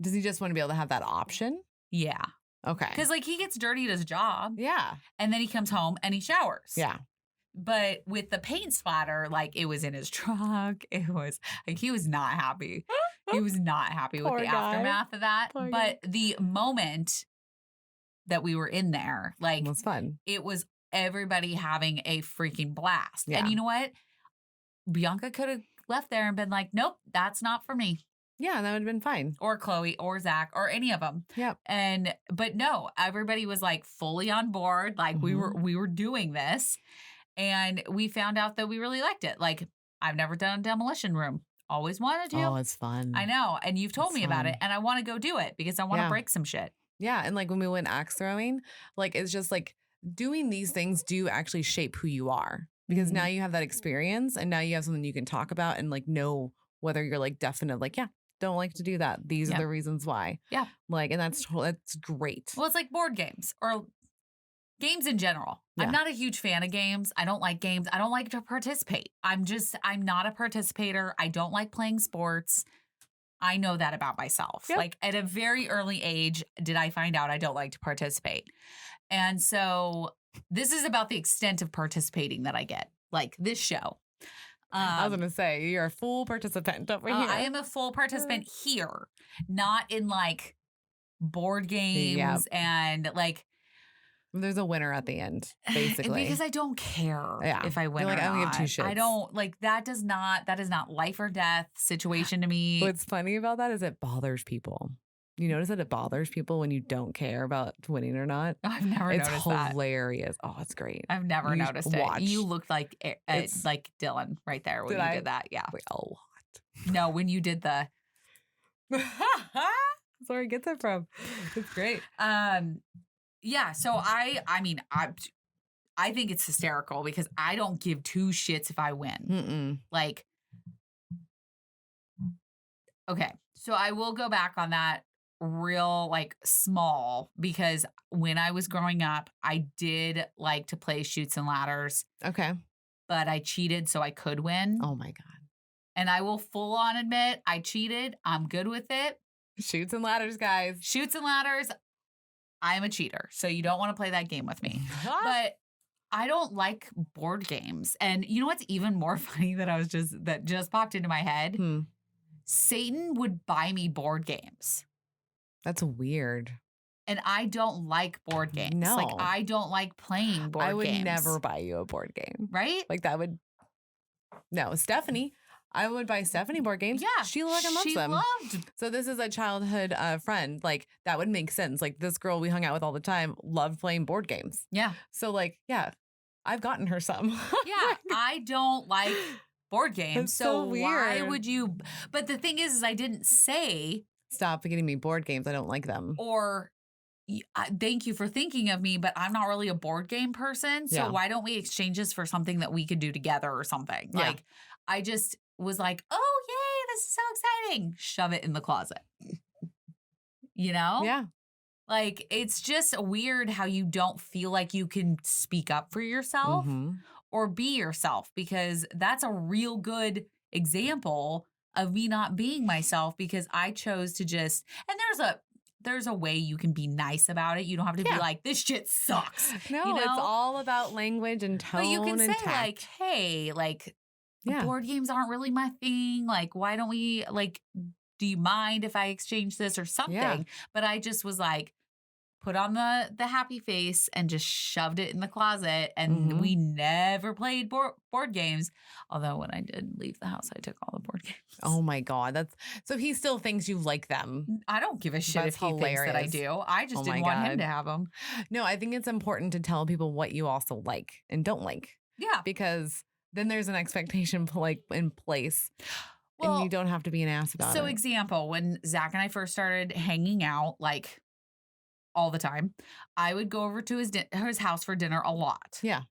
Does he just want to be able to have that option? Yeah. Okay. Because like he gets dirty at his job. Yeah. And then he comes home and he showers. Yeah. But with the paint splatter, like it was in his truck. It was like he was not happy. He was not happy with the aftermath of that. But the moment that we were in there, like it was fun. It was everybody having a freaking blast. Yeah. And you know what? Bianca could have left there and been like, nope, that's not for me. Yeah, that would have been fine. Or Chloe or Zach or any of them. Yep. But no, everybody was like fully on board. Like we were doing this. And we found out that we really liked it. Like, I've never done a demolition room. Always wanted to. Oh, it's fun. I know. And you've told me about it. And I want to go do it because I want to break some shit. Yeah. And like when we went axe throwing, like it's just like doing these things do actually shape who you are. Because now you have that experience and now you have something you can talk about and like know whether you're like definite, like, yeah, don't like to do that. These are the reasons why. Yeah. Like, and that's great. Well, it's like board games or games in general. Yeah. I'm not a huge fan of games. I don't like games. I don't like to participate. I'm not a participator. I don't like playing sports. I know that about myself. Yep. Like at a very early age, did I find out I don't like to participate. And so this is about the extent of participating that I get. Like this show. I was going to say, you're a full participant over here. I am a full participant here, not in like board games and like. There's a winner at the end, basically. Because I don't care if I win or not. I don't give 2 shits. I don't, like, that is not life or death situation to me. What's funny about that is it bothers people. You notice that it bothers people when you don't care about winning or not? I've never noticed that. It's hilarious. Oh, it's great. I've never noticed it. You looked like Dylan right there when you did that. Yeah. A lot. No, when you did the. That's where he gets it from. It's great. Yeah, so I think it's hysterical because I don't give 2 shits if I win. Mm-mm. Like, okay, so I will go back on that real like small because when I was growing up, I did like to play Chutes and Ladders. Okay. But I cheated so I could win. Oh my God. And I will full on admit I cheated. I'm good with it. Chutes and Ladders, guys. Chutes and Ladders. I am a cheater, so you don't want to play that game with me. But I don't like board games. And you know what's even more funny that just popped into my head? Satan would buy me board games. That's weird. And I don't like board games. No. Like, I don't like playing board games. I would never buy you a board game. Right? Like, that would... No, Stephanie. I would buy Stephanie board games. Yeah. She loves them. So this is a childhood friend. Like, that would make sense. Like, this girl we hung out with all the time loved playing board games. Yeah. So, like, yeah, I've gotten her some. Yeah. I don't like board games. That's so weird. Why would you? But the thing is I didn't say... Stop getting me board games. I don't like them. Or... thank you for thinking of me, but I'm not really a board game person. So why don't we exchange this for something that we could do together or something? Yeah. Like, I just was like, oh, yay, this is so exciting. Shove it in the closet. You know? Yeah. Like, it's just weird how you don't feel like you can speak up for yourself or be yourself, because that's a real good example of me not being myself, because I chose to just, and there's a way you can be nice about it. You don't have to be like, this shit sucks. No, you know? It's all about language and tone. But you can say tact. like, hey, like, board games aren't really my thing. Like, why don't we, like, do you mind if I exchange this or something? Yeah. But I just was like, put on the happy face and just shoved it in the closet. And we never played board games. Although when I did leave the house, I took all the board games. Oh my God. So he still thinks you like them. I don't give a shit if he thinks that I do. I just didn't want him to have them. No, I think it's important to tell people what you also like and don't like. Yeah. Because then there's an expectation like in place. Well, and you don't have to be an ass about it. So example, when Zach and I first started hanging out, like, all the time, I would go over to his house for dinner a lot. Yeah.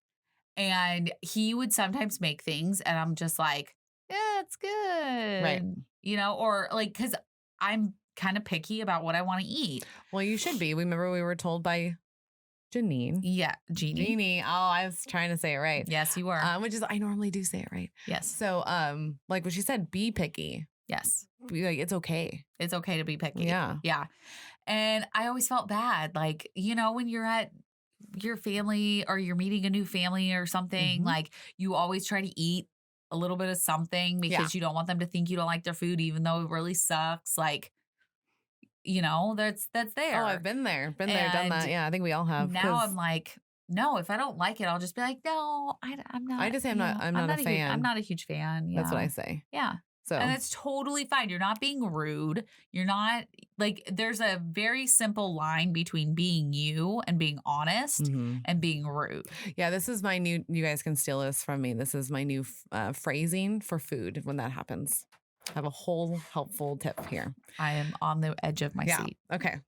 And he would sometimes make things and I'm just like, yeah, it's good. Right. You know, or like, because I'm kind of picky about what I want to eat. Well, you should be. Remember we were told by Janine. Yeah, Jeannie. Oh, I was trying to say it right. Yes, you were. Which is, I normally do say it right. Yes. So, like what she said, be picky. Yes. Like, it's okay. It's okay to be picky. Yeah. Yeah. And I always felt bad. Like, you know, when you're at your family or you're meeting a new family or something, like, you always try to eat a little bit of something because you don't want them to think you don't like their food, even though it really sucks. Like, you know, that's there. Oh, I've been there, done that. Yeah, I think we all have. Now I'm like, no, if I don't like it, I'll just be like, no, I'm not. I just say I'm not a fan. I'm not a huge fan. That's what I say. Yeah. So. And it's totally fine. You're not being rude. You're not, like, there's a very simple line between being you and being honest and being rude. Yeah, this is my new, you guys can steal this from me. This is my new phrasing for food when that happens. I have a whole helpful tip here. I am on the edge of my seat. Okay.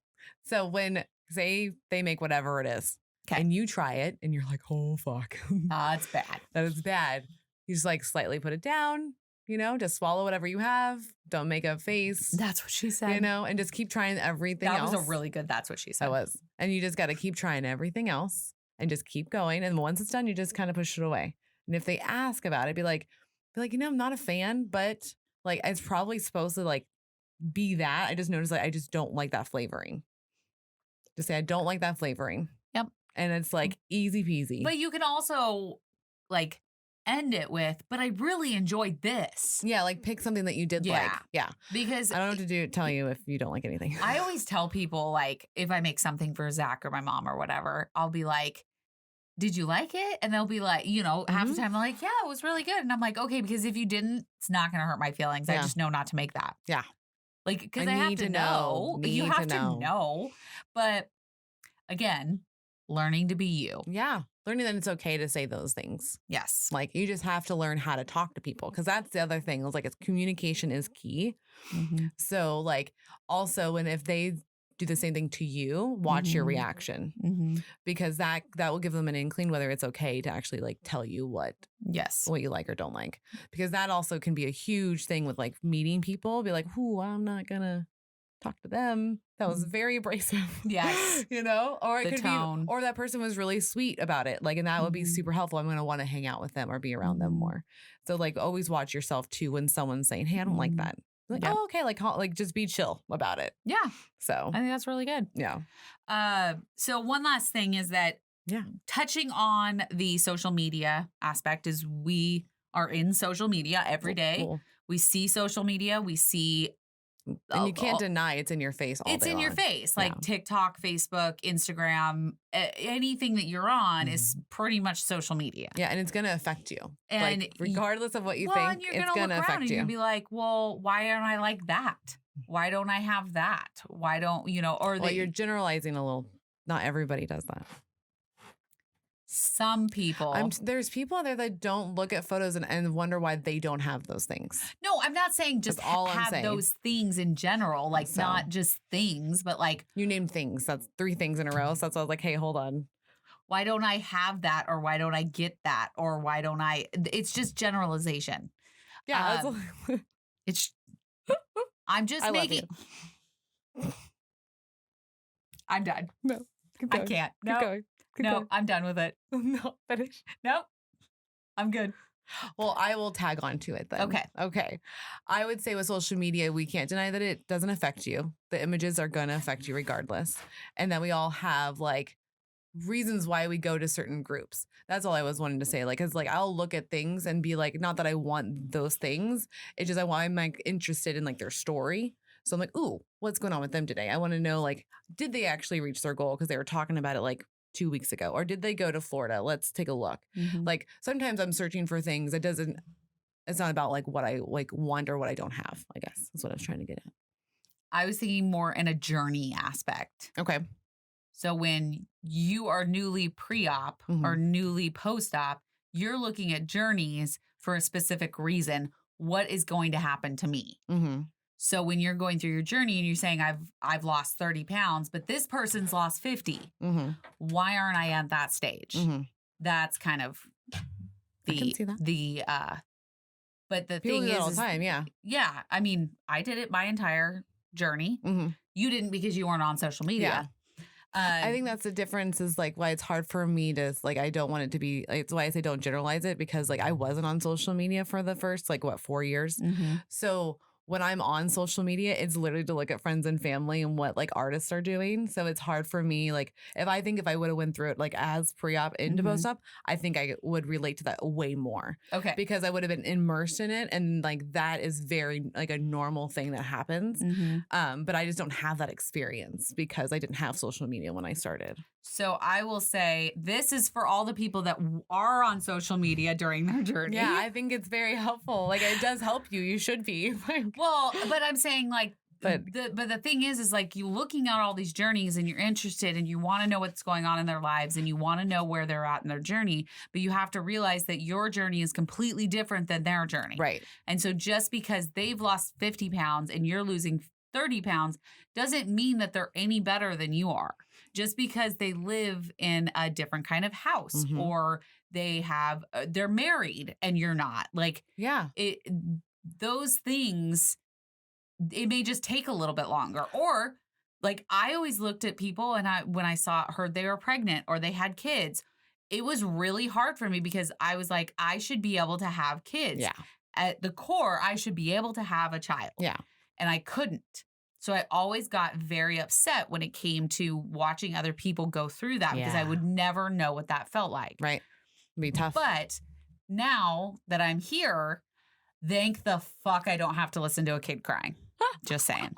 So when, say they make whatever it is and you try it and you're like, oh, fuck. It's bad. That is bad. You just like slightly put it down. You know, just swallow whatever you have. Don't make a face. That's what she said. You know, and just keep trying everything else. That was a really good, that's what she said. That was. And you just got to keep trying everything else and just keep going. And once it's done, you just kind of push it away. And if they ask about it, be like, you know, I'm not a fan, but like, it's probably supposed to like be that. I just noticed like, I just don't like that flavoring. Just say, I don't like that flavoring. Yep. And it's like easy peasy. But you can also like end it with, but I really enjoyed this. Yeah, like pick something that you did like. Yeah. Because I don't have to tell you if you don't like anything. I always tell people, like, if I make something for Zach or my mom or whatever, I'll be like, did you like it? And they'll be like, you know, half the time they're like, yeah, it was really good. And I'm like, okay, because if you didn't, it's not going to hurt my feelings. I just know not to make that. Yeah. Like, because I have to know. You have to know. But again, learning to be you. Yeah. Learning that it's okay to say those things. Yes. Like, you just have to learn how to talk to people. Because that's the other thing. It's like, communication is key. So, like, also, and if they do the same thing to you, watch your reaction. Because that will give them an inkling whether it's okay to actually, like, tell you what you like or don't like. Because that also can be a huge thing with, like, meeting people. Be like, ooh, I'm not going to talk to them. That was very abrasive. Yes. You know? Or it the could tone. be, or that person was really sweet about it. Like, and that would be super helpful. I'm going to want to hang out with them or be around them more. So, like, always watch yourself too when someone's saying, hey, I don't like that. Like, oh, okay. Like, just be chill about it. Yeah. So I think that's really good. Yeah. So one last thing is that touching on the social media aspect is we are in social media every day. Cool. We see social media. We see. And you can't deny it's in your face all day It's in your long. face. Like TikTok, Facebook, Instagram, anything that you're on is pretty much social media. Yeah, and it's going to affect you. And like, regardless of what you well, think, you're it's going to to affect and you. you'll be like, well, why aren't I like that? Why don't I have that? Why don't, or well, you're generalizing a little. Not everybody does that. Some people. There's people out there that don't look at photos and wonder why they don't have those things. No, I'm not saying just have those things in general, like not just things, but like. You named things. That's 3 things in a row. So that's why I was like, hey, hold on. Why don't I have that? Or why don't I get that? Or why don't I? It's just generalization. Yeah. It's. I'm just making. I'm done. No. I can't. No. No, I'm done with it. No, finish. Nope. I'm good. Well, I will tag on to it then. Okay. I would say with social media, we can't deny that it doesn't affect you. The images are going to affect you regardless. And then we all have like reasons why we go to certain groups. That's all I was wanting to say. Like, cause like I'll look at things and be like, not that I want those things. It's just I'm like interested in like their story. So I'm like, ooh, what's going on with them today? I want to know, like, did they actually reach their goal? Because they were talking about it like 2 weeks ago. Or did they go to Florida? Let's take a look. Like sometimes I'm searching for things. It's not about like what I like want or what I don't have, I guess. That's what I was trying to get at. I was thinking more in a journey aspect. Okay. So when you are newly pre-op or newly post-op, you're looking at journeys for a specific reason. What is going to happen to me? So when you're going through your journey and you're saying I've lost 30 pounds, but this person's lost 50, why aren't I at that stage? That's kind of I can see that. But the People thing do that is all the time, yeah. Yeah, I mean, I did it my entire journey. You didn't because you weren't on social media. Yeah. I think that's the difference is like why it's hard for me to like, I don't want it to be, it's why I say don't generalize it because like I wasn't on social media for the first 4 years. So when I'm on social media, it's literally to look at friends and family and what like artists are doing. So it's hard for me. Like if I would have went through it like as pre-op into post-op, I think I would relate to that way more. Okay. Because I would have been immersed in it. And like that is very like a normal thing that happens. But I just don't have that experience because I didn't have social media when I started. So I will say this is for all the people that are on social media during their journey. Yeah, I think it's very helpful. Like it does help you. You should be. Well, but I'm saying like, but the thing is like you looking at all these journeys and you're interested and you want to know what's going on in their lives and you want to know where they're at in their journey, but you have to realize that your journey is completely different than their journey. Right. And so just because they've lost 50 pounds and you're losing 30 pounds doesn't mean that they're any better than you are. Just because they live in a different kind of house or they're married and you're not. Like, yeah, those things, it may just take a little bit longer. Or like I always looked at people and when I heard they were pregnant or they had kids, it was really hard for me because I was like, I should be able to have kids. Yeah. At the core, I should be able to have a child. Yeah. And I couldn't. So I always got very upset when it came to watching other people go through that because I would never know what that felt like. Right. It'd be tough. But now that I'm here, thank the fuck I don't have to listen to a kid crying. Just saying.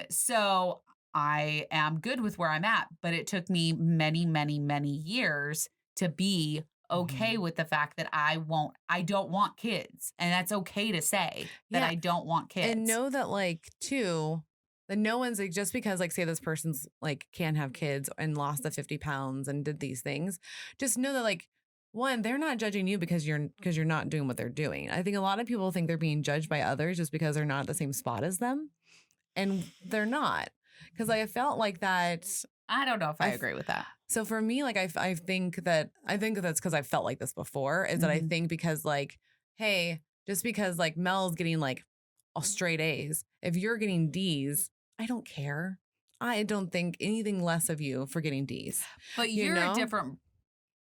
So I am good with where I'm at, but it took me many, many, many years to be okay with the fact that I don't want kids. And that's okay to say that I don't want kids. And know that like too, that no one's like, just because like say this person's like can't have kids and lost the 50 pounds and did these things, just know that like, one, they're not judging you because you're not doing what they're doing. I think a lot of people think they're being judged by others just because they're not at the same spot as them. And they're not. Because I felt like that. I don't know if I agree with that. So for me, like I think that's because I felt like this before, is that I think because like, hey, just because like Mel's getting like all straight A's, if you're getting D's, I don't care. I don't think anything less of you for getting D's. But you're a different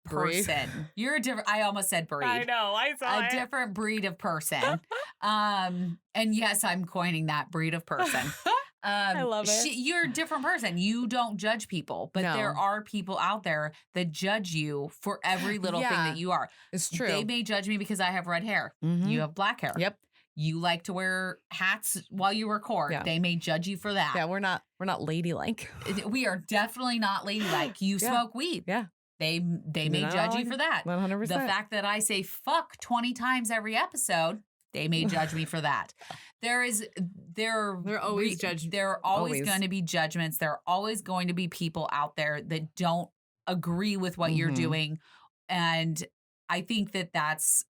person. You're a different, I almost said breed. I know, I saw a different breed of person. And yes, I'm coining that breed of person. I love it. You're a different person. You don't judge people, but there No. are people out there that judge you for every little thing Yeah. that you are. It's true. They may judge me because I have red hair. Mhm. You have black hair. Yep. You like to wear hats while you record. Yeah. They may judge you for that. Yeah, we're not ladylike. We are definitely not ladylike. You Yeah. smoke weed. Yeah. They may not judge you like for that. 100%. The fact that I say fuck 20 times every episode, they may judge me for that. They're always judged. There are always going to be judgments. There are always going to be people out there that don't agree with what you're doing. And I think that that's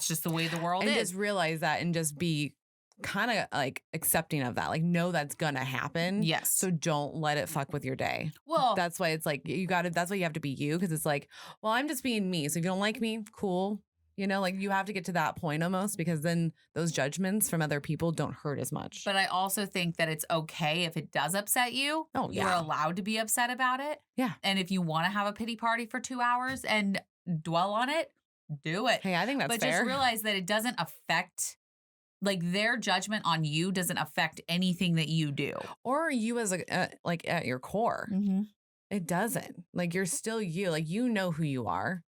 just the way the world and is. just realize that and just be kind of like accepting of that. Like, know that's gonna happen. Yes. So don't let it fuck with your day. Well, That's why it's like that's why you have to be you, because it's like, well, I'm just being me. So if you don't like me, cool. You know, like you have to get to that point almost, because then those judgments from other people don't hurt as much. but I also think that it's okay if it does upset you. Oh, You're yeah. allowed to be upset about it. Yeah. And if you want to have a pity party for 2 hours and dwell on it, do it. Hey, I think that's but fair. just realize that it doesn't affect, like, their judgment on you doesn't affect anything that you do. Or you as a like at your core. Mm-hmm. It doesn't. Like, you're still you. Like, you know who you are.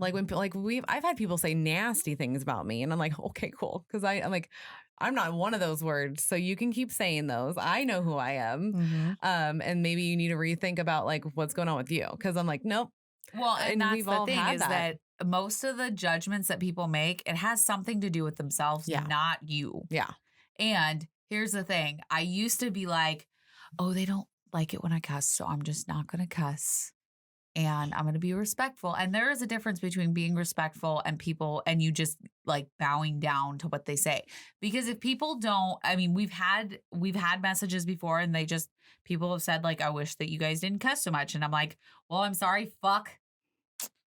Like I've had people say nasty things about me, and I'm like, okay, cool, because I'm like, I'm not one of those words, so you can keep saying those. I know who I am. Mm-hmm. And maybe you need to rethink about like what's going on with you, because I'm like, nope. Well, and that's we've the all thing had is that most of the judgments that people make, it has something to do with themselves, Yeah. not you. Yeah. And here's the thing. I used to be like, oh, they don't like it when I cuss, so I'm just not going to cuss. And I'm going to be respectful. And there is a difference between being respectful and people, and you just like bowing down to what they say. Because if people don't, I mean, we've had messages before, and people have said like, I wish that you guys didn't cuss so much. And I'm like, well, I'm sorry. Fuck.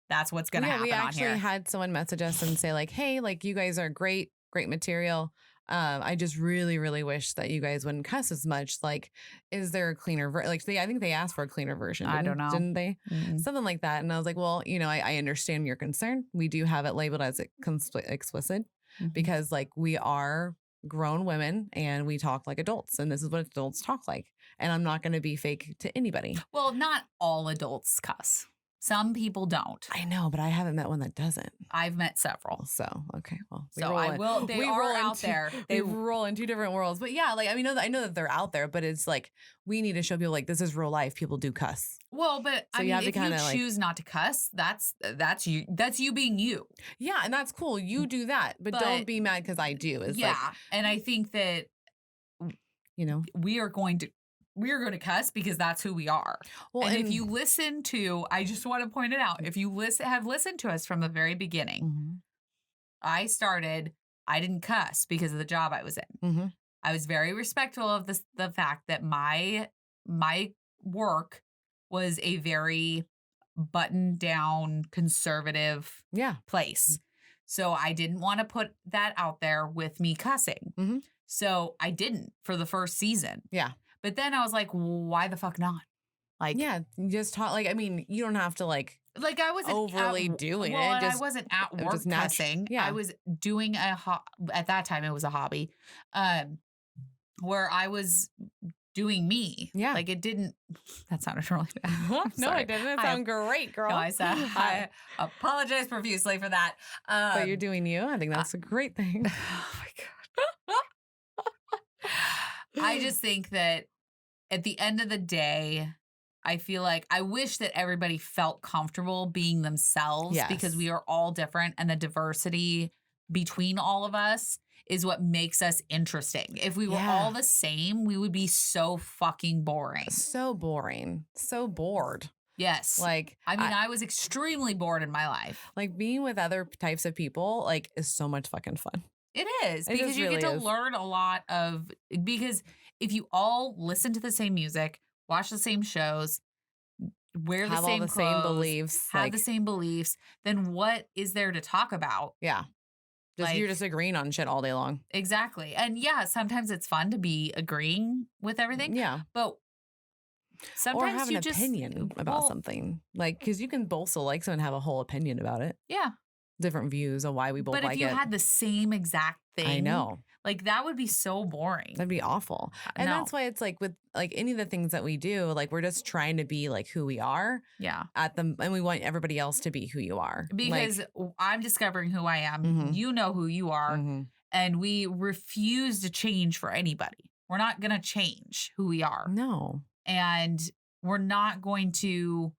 That's what's going to happen we on actually here. had someone message us and say like, hey, like you guys are great material. I just really, really wish that you guys wouldn't cuss as much. Like, is there a cleaner I think they asked for a cleaner version. I don't know. Didn't they? Mm-hmm. Something like that. And I was like, well, you know, I understand your concern. We do have it labeled as explicit because like we are grown women and we talk like adults, and this is what adults talk like. And I'm not going to be fake to anybody. Well, not all adults cuss. Some people don't. I know, but I haven't met one that doesn't. I've met several. So, okay. Well, They are out there. They roll in two different worlds. But yeah, like, I mean, I know that they're out there, but it's like, we need to show people like this is real life. People do cuss. Well, but So I you mean, have to if you kinda, like- choose not to cuss, that's you. That's you being you. Yeah. And that's cool. You do that, but don't But- be mad because I do. It's Yeah. like, And I think that you know, we are going to cuss because that's who we are. well, and if you listen to, I just want to point it out, if you have listened to us from the very beginning, Mhm. I didn't cuss because of the job I was in. Mhm. I was very respectful of the fact that my work was a very buttoned down conservative Yeah. place. So I didn't want to put that out there with me cussing. Mhm. So I didn't for the first season. Yeah. But then I was like, why the fuck not? Like, Yeah. You just talk like, I mean, you don't have to like, I wasn't overly doing it, and just- I wasn't at it work was natu- cussing. yeah. I was doing at that time it was a hobby, where I was doing me. Yeah. Like it didn't. That sounded really bad. no, Sorry. it didn't I- sound great, girl. No, I said I apologize profusely for that. But you're doing you. I think that's a great thing. Oh my god. I just think that at the end of the day, I feel like I wish that everybody felt comfortable being themselves because Yes. we are all different, and the diversity between all of us is what makes us interesting. If we were Yeah. all the same, we would be so fucking boring. So boring. So bored. Yes. Like, I mean, I was extremely bored in my life. like being with other types of people, like, is so much fucking fun. It is It because just you really get to is. learn a lot because if you all listen to the same music, watch the same shows, wear the Have same all the same clothes, beliefs. have like, the same beliefs, then what is there to talk about? yeah. Just you're like- just agreeing on shit all day long. Exactly. And yeah, sometimes it's fun to be agreeing with everything, Yeah. but Or sometimes have you an just opinion about well, something. Like, because you can both like someone and have a whole opinion about it. Yeah. Different views on why we both But like if you it. had the same exact thing. I know. Like that would be so boring. That'd be awful. And No. that's why it's like with like any of the things that we do, like we're just trying to be like who we are Yeah. and we want everybody else to be who you are. Because like, I'm discovering who I am. Mhm. You know who you are. mhm. And we refuse to change for anybody. We're not going to change who we are. No. And we're not going to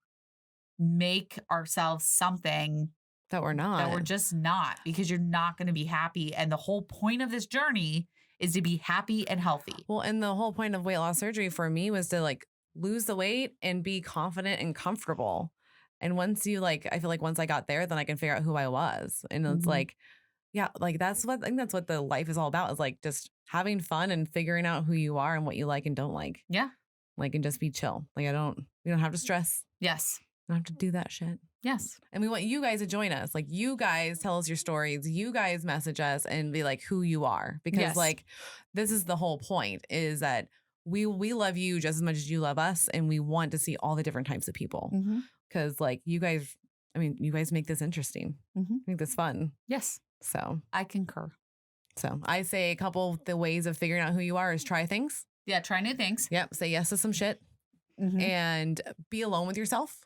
make ourselves something That we're not. that we're just not, because you're not going to be happy. And the whole point of this journey is to be happy and healthy. Well, and the whole point of weight loss surgery for me was to like lose the weight and be confident and comfortable. And once you like, I feel like once I got there, then I can figure out who I was. And it's Mhm. like, yeah, like I think that's what the life is all about, is like just having fun and figuring out who you are and what you like and don't like. Yeah. Like, and just be chill. Like, we don't have to stress. Yes. We don't have to do that shit. Yes. And we want you guys to join us. Like, you guys tell us your stories. You guys message us and be like who you are. Because Yes. like, this is the whole point, is that we love you just as much as you love us. And we want to see all the different types of people. Mm-hmm. Because like you guys make this interesting. Mm-hmm. Make this fun. Yes. So I concur. I say a couple of the ways of figuring out who you are is try things. Yeah. Try new things. Yep. Say yes to some shit. Mm-hmm. And be alone with yourself.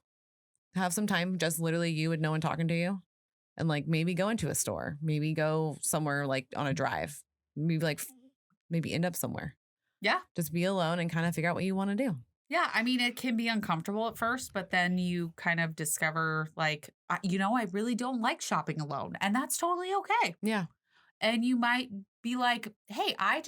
Have some time, just literally you and no one talking to you. And like maybe go into a store, maybe go somewhere like on a drive, maybe end up somewhere. Yeah. Just be alone and kind of figure out what you want to do. Yeah. I mean, it can be uncomfortable at first, but then you kind of discover like, I really don't like shopping alone, and that's totally okay. Yeah. And you might be like, hey, I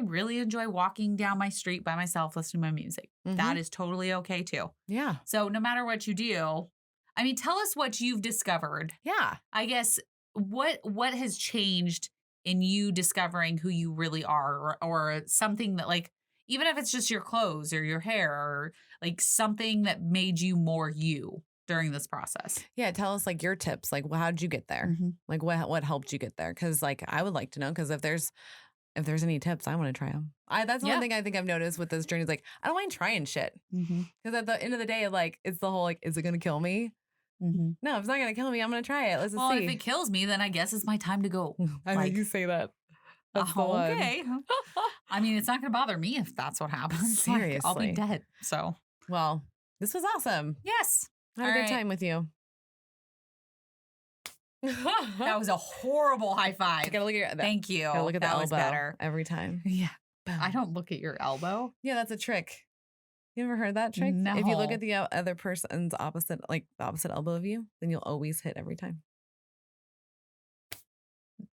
really enjoy walking down my street by myself, listening to my music. Mhm. That is totally okay too. Yeah. So no matter what you do, I mean, tell us what you've discovered. Yeah. I guess what has changed in you discovering who you really are, or something that, like, even if it's just your clothes or your hair, or like something that made you more you during this process. Yeah. Tell us like your tips. Like, well, how did you get there? Mm-hmm. Like what helped you get there? Cause like, I would like to know, cause if there's any tips, I want to try them. That's one thing I think I've noticed with this journey is like, I don't mind trying shit. Mm-hmm. Cause at the end of the day, like it's the whole, like, is it going to kill me? Mm-hmm. No, if it's not going to kill me, I'm going to try it. Let's just Well, see. if it kills me, then I guess it's my time to go. I like- know you say that. That's the one. Okay. I mean, it's not going to bother me if that's what happens. Like, I'll be Seriously. dead. So, Well, this was awesome. yes. I had a All good right. time with you. That was a horrible high five. You gotta look at your, Thank you. gotta look at the that elbow was better. every time. Yeah. Boom. I don't look at your elbow. Yeah, that's a trick. You ever heard that trick? If you look No. at the other person's opposite, like the opposite elbow of you, then you'll always hit every time.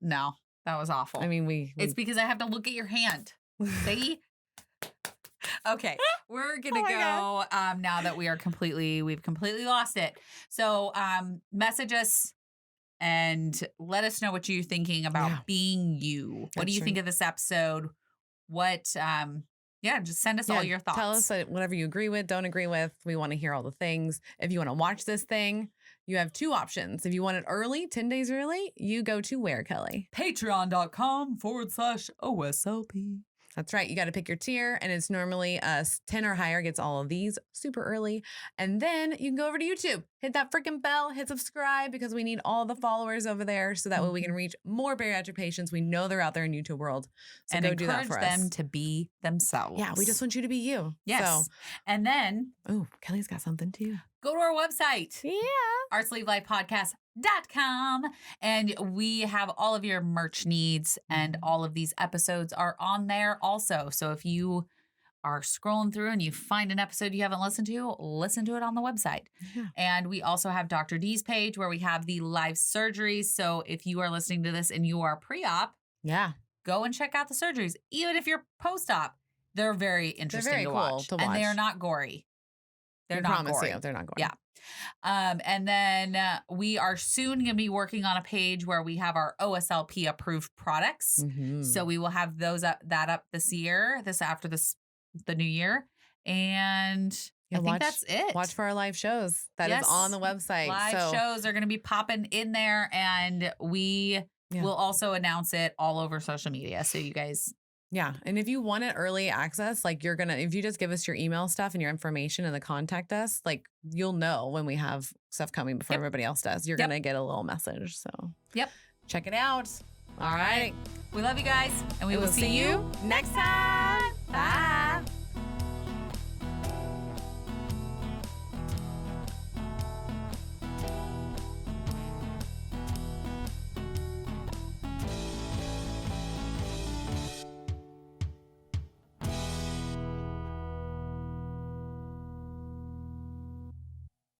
No, that was awful. I mean, it's because I have to look at your hand. See? Okay, we're gonna Oh my go now that we've completely lost it. So message us and let us know what you're thinking about Yeah. being you. What That's do you true. think of this episode? What just send us all your thoughts. Tell us whatever you agree with, don't agree with. We want to hear all the things. If you want to watch this thing, you have two options. If you want it early, 10 days early, you go to where, Kelly? Patreon.com/OSLP. That's right. You got to pick your tier, and it's normally 10 or higher gets all of these super early. And then you can go over to YouTube, hit that freaking bell, hit subscribe, because we need all the followers over there so that way we can reach more bariatric patients. We know they're out there in YouTube world. So And go do that encourage for them us. to be themselves. Yeah, we just want you to be you. Yes. And then Oh, Kelly's got something too. go to our website. Yeah. oursleevelifepodcast.com, and we have all of your merch needs, and all of these episodes are on there also. So if you are scrolling through and you find an episode you haven't listened to, listen to it on the website. Yeah. And we also have Dr. D's page where we have the live surgeries. So if you are listening to this and you are pre-op, Yeah. go and check out the surgeries. Even if you're post-op, they're very interesting very to, cool watch. to And they are watch. not gory. They're We not promise gory. you, they're not going. Yeah. And then we are soon going to be working on a page where we have our OSLP approved products. Mhm. So we will have that up after the new year. And Yeah, I think that's it. Watch for our live shows. That is Yes. on the website. Live shows are going to be popping in there, and we Yeah. will also announce it all over social media. So you guys, Yeah. And if you want it early access, like if you just give us your email stuff and your information and the contact us, like you'll know when we have stuff coming before Yep. everybody else does. You're Yep. going to get a little message. So Yep. check it out. All right. We love you guys, and we will see you next time. Bye.